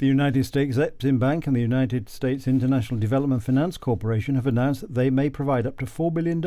The United States Exim Bank and the United States International Development Finance Corporation have announced that they may provide up to $4 billion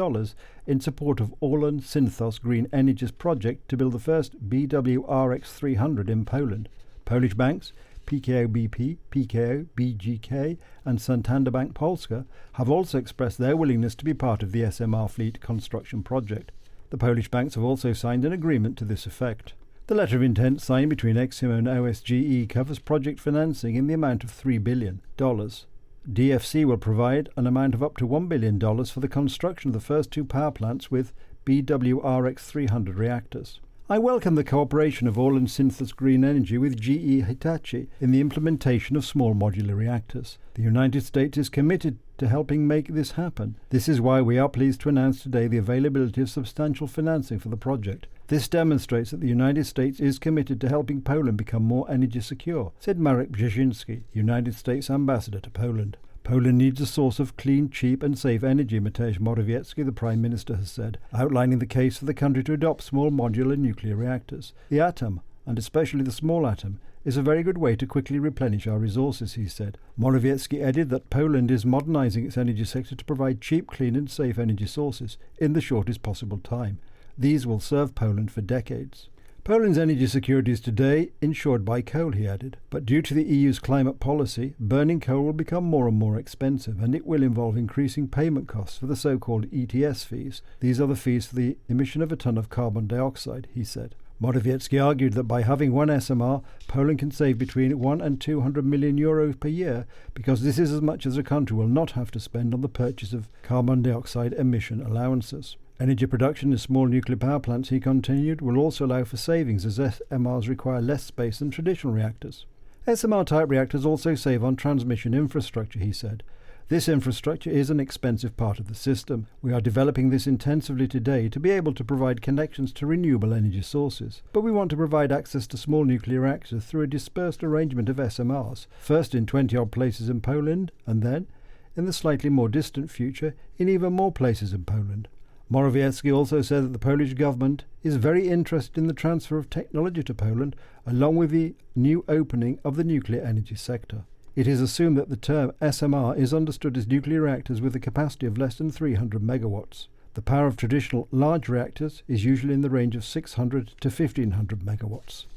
in support of Orlen Synthos Green Energies project to build the first BWRX-300 in Poland. Polish banks PKO BP, PKO, BGK and Santander Bank Polska have also expressed their willingness to be part of the SMR fleet construction project. The Polish banks have also signed an agreement to this effect. The letter of intent signed between Exim and OSGE covers project financing in the amount of $3 billion. DFC will provide an amount of up to $1 billion for the construction of the first two power plants with BWRX-300 reactors. I welcome the cooperation of Orlen Synthos Green Energy with GE Hitachi in the implementation of small modular reactors. The United States is committed to helping make this happen. This is why we are pleased to announce today the availability of substantial financing for the project. This demonstrates that the United States is committed to helping Poland become more energy secure, said Marek Brzezinski, United States Ambassador to Poland. Poland needs a source of clean, cheap and safe energy, Mateusz Morawiecki, the Prime Minister, has said, outlining the case for the country to adopt small modular nuclear reactors. The atom, and especially the small atom, is a very good way to quickly replenish our resources, he said. Morawiecki added that Poland is modernising its energy sector to provide cheap, clean and safe energy sources in the shortest possible time. These will serve Poland for decades. Poland's energy security is today ensured by coal, he added, but due to the EU's climate policy, burning coal will become more and more expensive, and it will involve increasing payment costs for the so-called ETS fees. These are the fees for the emission of a ton of carbon dioxide, he said. Morawiecki argued that by having one SMR, Poland can save between 1 and 200 million euros per year, because this is as much as a country will not have to spend on the purchase of carbon dioxide emission allowances. Energy production in small nuclear power plants, he continued, will also allow for savings as SMRs require less space than traditional reactors. SMR-type reactors also save on transmission infrastructure, he said. This infrastructure is an expensive part of the system. We are developing this intensively today to be able to provide connections to renewable energy sources. But we want to provide access to small nuclear reactors through a dispersed arrangement of SMRs, first in 20-odd places in Poland, and then, in the slightly more distant future, in even more places in Poland. Morawiecki also said that the Polish government is very interested in the transfer of technology to Poland, along with the new opening of the nuclear energy sector. It is assumed that the term SMR is understood as nuclear reactors with a capacity of less than 300 megawatts. The power of traditional large reactors is usually in the range of 600 to 1500 megawatts.